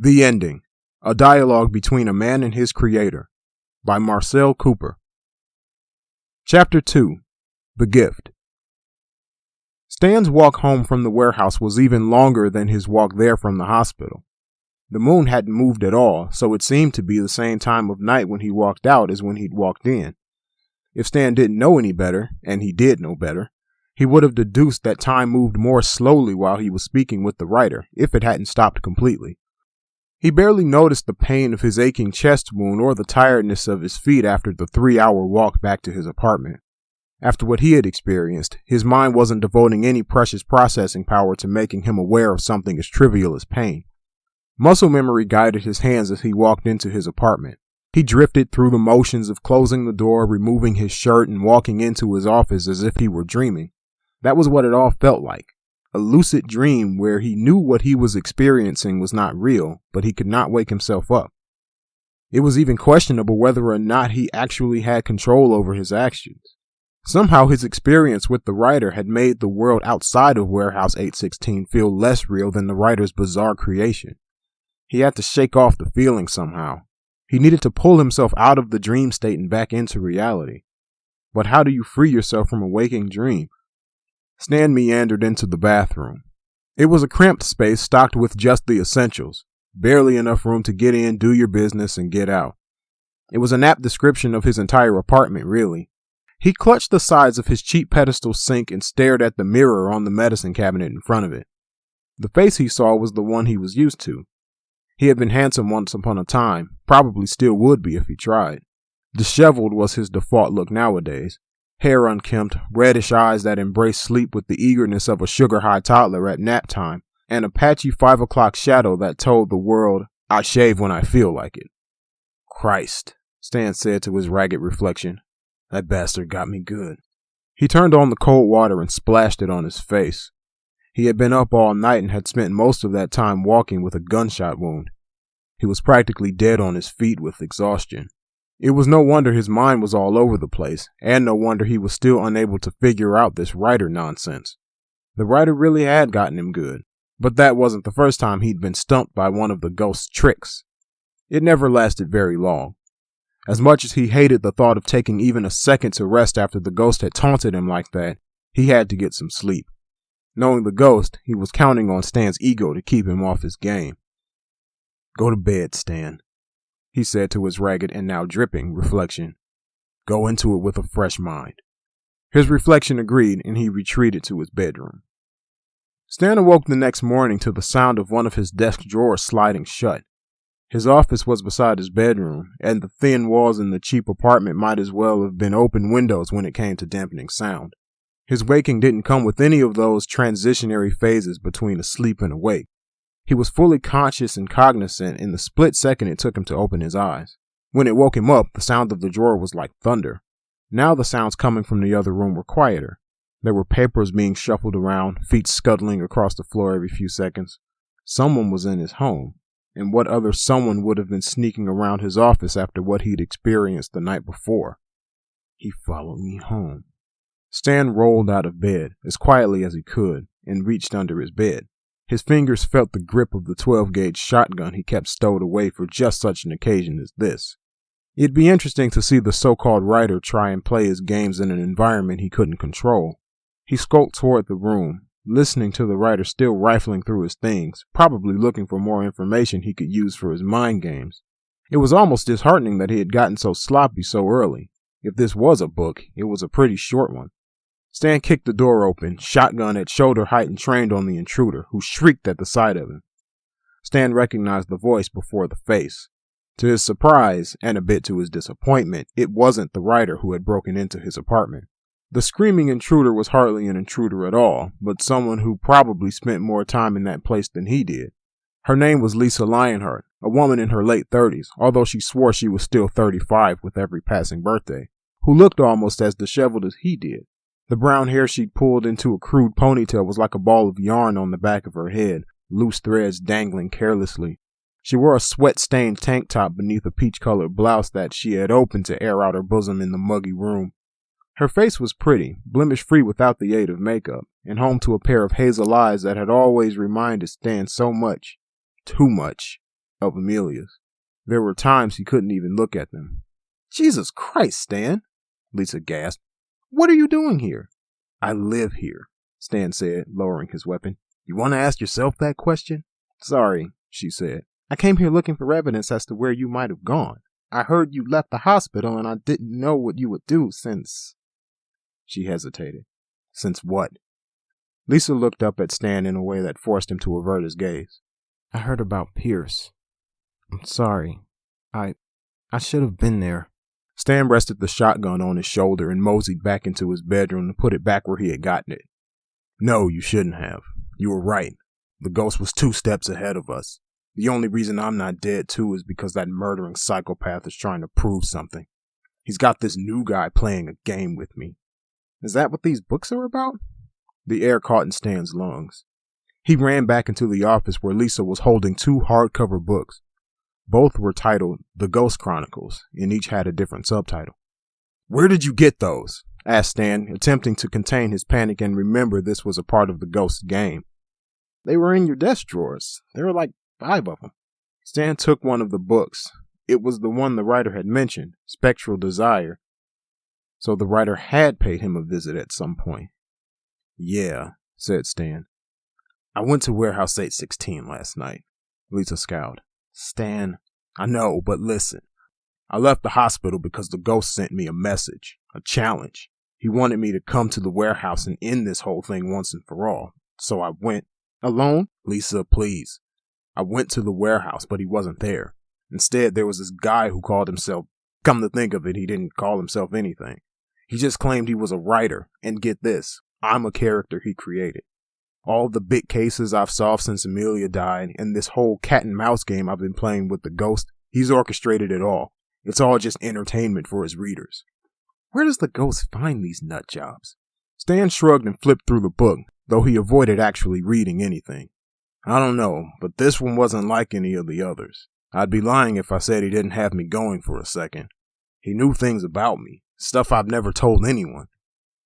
The Ending, a dialogue between a man and his creator, by Marcel Cooper. Chapter 2, The Gift. Stan's walk home from the warehouse was even longer than his walk there from the hospital. The moon hadn't moved at all, so it seemed to be the same time of night when he walked out as when he'd walked in. If Stan didn't know any better, and he did know better, he would have deduced that time moved more slowly while he was speaking with the writer, if it hadn't stopped completely. He barely noticed the pain of his aching chest wound or the tiredness of his feet after the 3-hour walk back to his apartment. After what he had experienced, his mind wasn't devoting any precious processing power to making him aware of something as trivial as pain. Muscle memory guided his hands as he walked into his apartment. He drifted through the motions of closing the door, removing his shirt, and walking into his office as if he were dreaming. That was what it all felt like. A lucid dream where he knew what he was experiencing was not real, but he could not wake himself up. It was even questionable whether or not he actually had control over his actions. Somehow his experience with the writer had made the world outside of Warehouse 816 feel less real than the writer's bizarre creation. He had to shake off the feeling somehow. He needed to pull himself out of the dream state and back into reality. But how do you free yourself from a waking dream? Stan meandered into the bathroom. It was a cramped space stocked with just the essentials, barely enough room to get in, do your business, and get out. It was an apt description of his entire apartment, really. He clutched the sides of his cheap pedestal sink and stared at the mirror on the medicine cabinet in front of it. The face he saw was the one he was used to. He had been handsome once upon a time, probably still would be if he tried. Disheveled was his default look nowadays. Hair unkempt, reddish eyes that embraced sleep with the eagerness of a sugar-high toddler at nap time, and a patchy 5 o'clock shadow that told the world, I shave when I feel like it. Christ, Stan said to his ragged reflection. That bastard got me good. He turned on the cold water and splashed it on his face. He had been up all night and had spent most of that time walking with a gunshot wound. He was practically dead on his feet with exhaustion. It was no wonder his mind was all over the place, and no wonder he was still unable to figure out this writer nonsense. The writer really had gotten him good, but that wasn't the first time he'd been stumped by one of the ghost's tricks. It never lasted very long. As much as he hated the thought of taking even a second to rest after the ghost had taunted him like that, he had to get some sleep. Knowing the ghost, he was counting on Stan's ego to keep him off his game. Go to bed, Stan, he said to his ragged and now dripping reflection. Go into it with a fresh mind. His reflection agreed, and he retreated to his bedroom. Stan awoke the next morning to the sound of one of his desk drawers sliding shut. His office was beside his bedroom, and the thin walls in the cheap apartment might as well have been open windows when it came to dampening sound. His waking didn't come with any of those transitionary phases between asleep and awake. He was fully conscious and cognizant in the split second it took him to open his eyes. When it woke him up, the sound of the drawer was like thunder. Now the sounds coming from the other room were quieter. There were papers being shuffled around, feet scuttling across the floor every few seconds. Someone was in his home, and what other someone would have been sneaking around his office after what he'd experienced the night before? He followed me home. Stan rolled out of bed as quietly as he could and reached under his bed. His fingers felt the grip of the 12-gauge shotgun he kept stowed away for just such an occasion as this. It'd be interesting to see the so-called writer try and play his games in an environment he couldn't control. He skulked toward the room, listening to the writer still rifling through his things, probably looking for more information he could use for his mind games. It was almost disheartening that he had gotten so sloppy so early. If this was a book, it was a pretty short one. Stan kicked the door open, shotgun at shoulder height, and trained on the intruder, who shrieked at the sight of him. Stan recognized the voice before the face. To his surprise, and a bit to his disappointment, it wasn't the writer who had broken into his apartment. The screaming intruder was hardly an intruder at all, but someone who probably spent more time in that place than he did. Her name was Lisa Lionheart, a woman in her late 30s, although she swore she was still 35 with every passing birthday, who looked almost as disheveled as he did. The brown hair she'd pulled into a crude ponytail was like a ball of yarn on the back of her head, loose threads dangling carelessly. She wore a sweat-stained tank top beneath a peach-colored blouse that she had opened to air out her bosom in the muggy room. Her face was pretty, blemish-free without the aid of makeup, and home to a pair of hazel eyes that had always reminded Stan so much, too much, of Amelia's. There were times he couldn't even look at them. Jesus Christ, Stan, Lisa gasped. What are you doing here? I live here, Stan said, lowering his weapon. You want to ask yourself that question? Sorry, she said. I came here looking for evidence as to where you might have gone. I heard you left the hospital and I didn't know what you would do since... She hesitated. Since what? Lisa looked up at Stan in a way that forced him to avert his gaze. I heard about Pierce. I'm sorry. I should have been there. Stan rested the shotgun on his shoulder and moseyed back into his bedroom to put it back where he had gotten it. No, you shouldn't have. You were right. The ghost was 2 steps ahead of us. The only reason I'm not dead too is because that murdering psychopath is trying to prove something. He's got this new guy playing a game with me. Is that what these books are about? The air caught in Stan's lungs. He ran back into the office where Lisa was holding 2 hardcover books. Both were titled The Ghost Chronicles, and each had a different subtitle. Where did you get those? Asked Stan, attempting to contain his panic and remember this was a part of the ghost's game. They were in your desk drawers. There were like 5 of them. Stan took one of the books. It was the one the writer had mentioned, Spectral Desire. So the writer had paid him a visit at some point. Yeah, said Stan. I went to Warehouse 816 last night. Lisa scowled. Stan, I know, but listen. I left the hospital because the ghost sent me a message, a challenge. He wanted me to come to the warehouse and end this whole thing once and for all. So I went. Alone? Lisa, please. I went to the warehouse, but he wasn't there. Instead, there was this guy who called himself, come to think of it, he didn't call himself anything. He just claimed he was a writer, and get this, I'm a character he created. All the big cases I've solved since Amelia died, and this whole cat and mouse game I've been playing with the ghost, he's orchestrated it all. It's all just entertainment for his readers. Where does the ghost find these nut jobs? Stan shrugged and flipped through the book, though he avoided actually reading anything. I don't know, but this one wasn't like any of the others. I'd be lying if I said he didn't have me going for a second. He knew things about me, stuff I've never told anyone.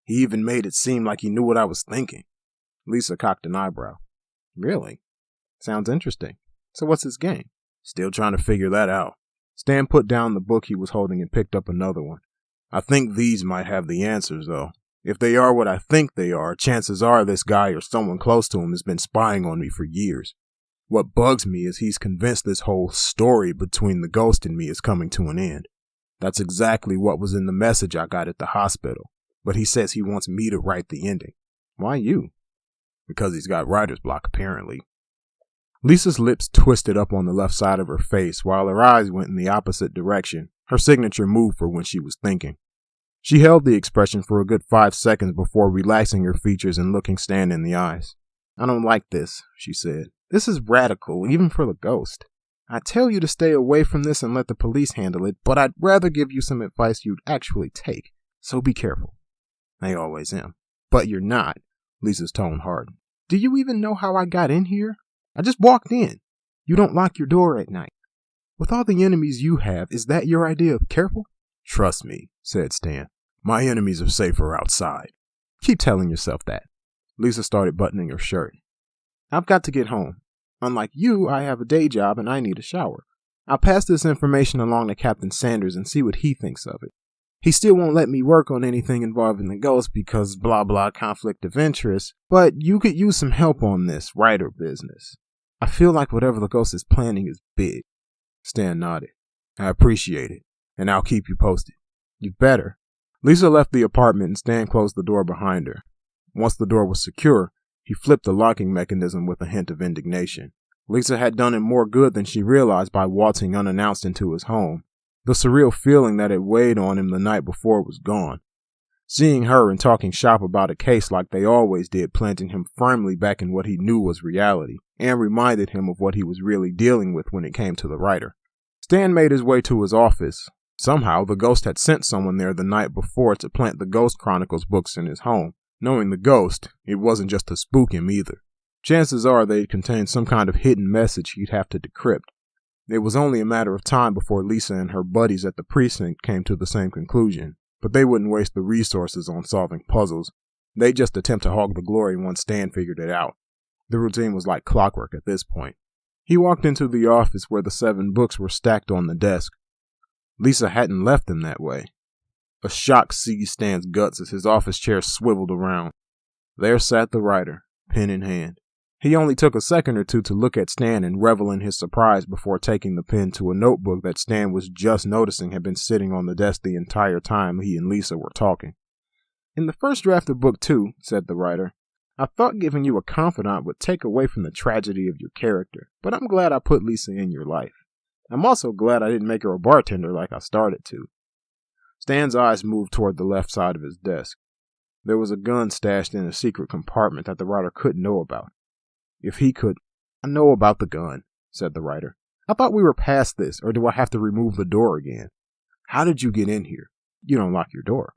He even made it seem like he knew what I was thinking. Lisa cocked an eyebrow. Really? Sounds interesting. So what's his game? Still trying to figure that out. Stan put down the book he was holding and picked up another one. I think these might have the answers, though. If they are what I think they are, chances are this guy or someone close to him has been spying on me for years. What bugs me is he's convinced this whole story between the ghost and me is coming to an end. That's exactly what was in the message I got at the hospital. But he says he wants me to write the ending. Why you? Because he's got writer's block, apparently. Lisa's lips twisted up on the left side of her face while her eyes went in the opposite direction, her signature move for when she was thinking. She held the expression for a good 5 seconds before relaxing her features and looking Stan in the eyes. I don't like this, she said. This is radical, even for the ghost. I tell you to stay away from this and let the police handle it, but I'd rather give you some advice you'd actually take. So be careful. I always am. But you're not. Lisa's tone hardened. Do you even know how I got in here? I just walked in. You don't lock your door at night. With all the enemies you have, is that your idea of careful? Trust me, said Stan. My enemies are safer outside. Keep telling yourself that. Lisa started buttoning her shirt. I've got to get home. Unlike you, I have a day job and I need a shower. I'll pass this information along to Captain Sanders and see what he thinks of it. He still won't let me work on anything involving the ghost because blah blah conflict of interest, but you could use some help on this writer business. I feel like whatever the ghost is planning is big. Stan nodded. I appreciate it, and I'll keep you posted. You better. Lisa left the apartment and Stan closed the door behind her. Once the door was secure, he flipped the locking mechanism with a hint of indignation. Lisa had done him more good than she realized by waltzing unannounced into his home. The surreal feeling that had weighed on him the night before was gone. Seeing her and talking shop about a case like they always did planted him firmly back in what he knew was reality, and reminded him of what he was really dealing with when it came to the writer. Stan made his way to his office. Somehow, the ghost had sent someone there the night before to plant the Ghost Chronicles books in his home. Knowing the ghost, it wasn't just to spook him either. Chances are they contained some kind of hidden message he'd have to decrypt. It was only a matter of time before Lisa and her buddies at the precinct came to the same conclusion, but they wouldn't waste the resources on solving puzzles. They'd just attempt to hog the glory once Stan figured it out. The routine was like clockwork at this point. He walked into the office where the 7 books were stacked on the desk. Lisa hadn't left them that way. A shock seized Stan's guts as his office chair swiveled around. There sat the writer, pen in hand. He only took a second or two to look at Stan and revel in his surprise before taking the pen to a notebook that Stan was just noticing had been sitting on the desk the entire time he and Lisa were talking. "In the first draft of book 2, said the writer, I thought giving you a confidant would take away from the tragedy of your character, but I'm glad I put Lisa in your life. I'm also glad I didn't make her a bartender like I started to." Stan's eyes moved toward the left side of his desk. There was a gun stashed in a secret compartment that the writer couldn't know about. If he could, "I know about the gun," said the writer. "I thought we were past this, or do I have to remove the door again? How did you get in here? You don't lock your door."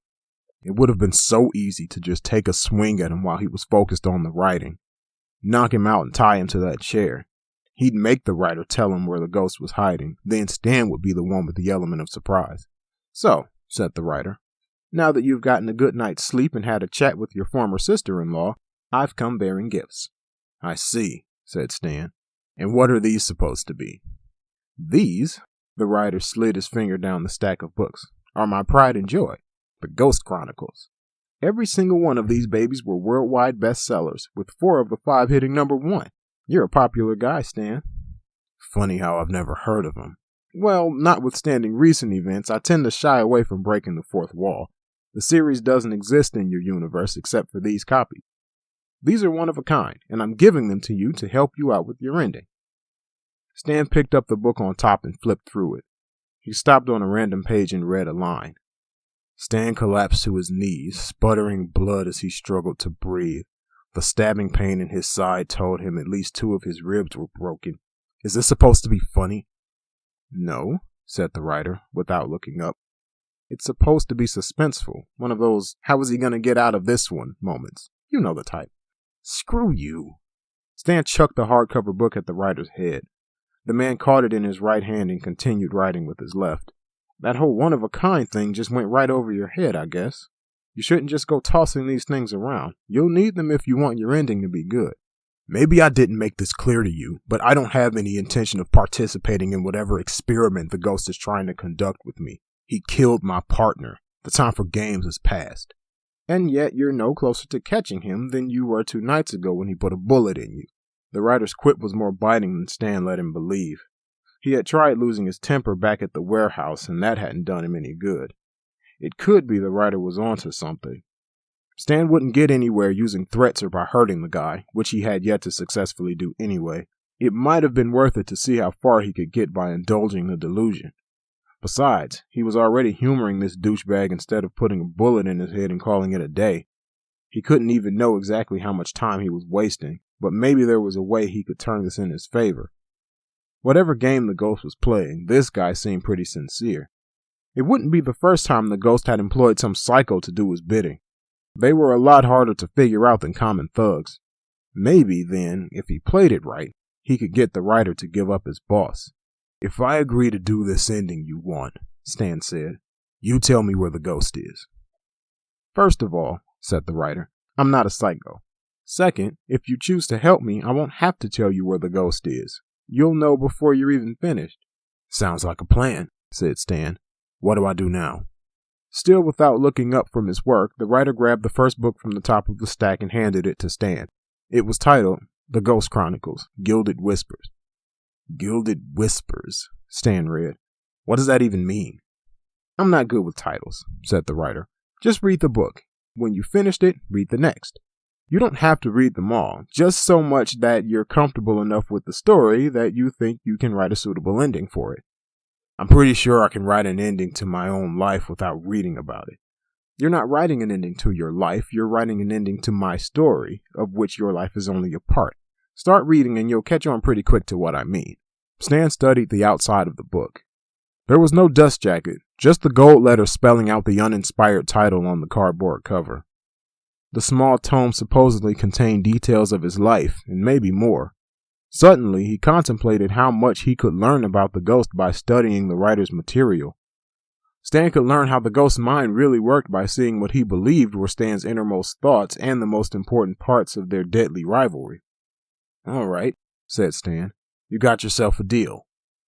It would have been so easy to just take a swing at him while he was focused on the writing. Knock him out and tie him to that chair. He'd make the writer tell him where the ghost was hiding. Then Stan would be the one with the element of surprise. "So," said the writer, "now that you've gotten a good night's sleep and had a chat with your former sister-in-law, I've come bearing gifts." "I see," said Stan. "And what are these supposed to be?" "These," the writer slid his finger down the stack of books, "are my pride and joy, the Ghost Chronicles. Every single one of these babies were worldwide bestsellers, with 4 of the 5 hitting #1. You're a popular guy, Stan." "Funny how I've never heard of him." "Well, notwithstanding recent events, I tend to shy away from breaking the 4th wall. The series doesn't exist in your universe except for these copies. These are one of a kind, and I'm giving them to you to help you out with your ending." Stan picked up the book on top and flipped through it. He stopped on a random page and read a line. Stan collapsed to his knees, sputtering blood as he struggled to breathe. The stabbing pain in his side told him at least 2 of his ribs were broken. "Is this supposed to be funny?" "No," said the writer, without looking up. "It's supposed to be suspenseful, one of those how is he going to get out of this one moments. You know the type." "Screw you." Stan chucked the hardcover book at the writer's head. The man caught it in his right hand and continued writing with his left. "That whole one-of-a-kind thing just went right over your head, I guess. You shouldn't just go tossing these things around. You'll need them if you want your ending to be good. Maybe I didn't make this clear to you, but I don't have any intention of participating in whatever experiment the ghost is trying to conduct with me. He killed my partner. The time for games is past. And yet you're no closer to catching him than you were 2 nights ago when he put a bullet in you." The writer's quip was more biting than Stan let him believe. He had tried losing his temper back at the warehouse, and that hadn't done him any good. It could be the writer was onto something. Stan wouldn't get anywhere using threats or by hurting the guy, which he had yet to successfully do anyway. It might have been worth it to see how far he could get by indulging the delusion. Besides, he was already humoring this douchebag instead of putting a bullet in his head and calling it a day. He couldn't even know exactly how much time he was wasting, but maybe there was a way he could turn this in his favor. Whatever game the ghost was playing, this guy seemed pretty sincere. It wouldn't be the first time the ghost had employed some psycho to do his bidding. They were a lot harder to figure out than common thugs. Maybe, then, if he played it right, he could get the writer to give up his boss. "If I agree to do this ending you want," Stan said, "you tell me where the ghost is." "First of all," said the writer, "I'm not a psycho. Second, if you choose to help me, I won't have to tell you where the ghost is. You'll know before you're even finished." "Sounds like a plan," said Stan. "What do I do now?" Still without looking up from his work, the writer grabbed the first book from the top of the stack and handed it to Stan. It was titled The Ghost Chronicles, Gilded Whispers. "Gilded Whispers," Stan read. "What does that even mean?" "I'm not good with titles," said the writer. "Just read the book. When you finished it, read the next. You don't have to read them all, just so much that you're comfortable enough with the story that you think you can write a suitable ending for it." "I'm pretty sure I can write an ending to my own life without reading about it." "You're not writing an ending to your life, you're writing an ending to my story, of which your life is only a part. Start reading and you'll catch on pretty quick to what I mean." Stan studied the outside of the book. There was no dust jacket, just the gold letters spelling out the uninspired title on the cardboard cover. The small tome supposedly contained details of his life, and maybe more. Suddenly, he contemplated how much he could learn about the ghost by studying the writer's material. Stan could learn how the ghost's mind really worked by seeing what he believed were Stan's innermost thoughts and the most important parts of their deadly rivalry. "All right," said Stan. You got yourself a deal.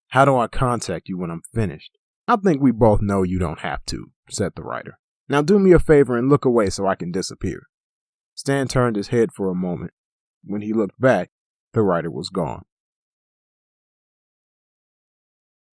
How do I contact you when I'm finished? I think we both know you don't have to, said the writer. Now do me a favor and look away so I can disappear. Stan turned his head for a moment. When he looked back, the writer was gone.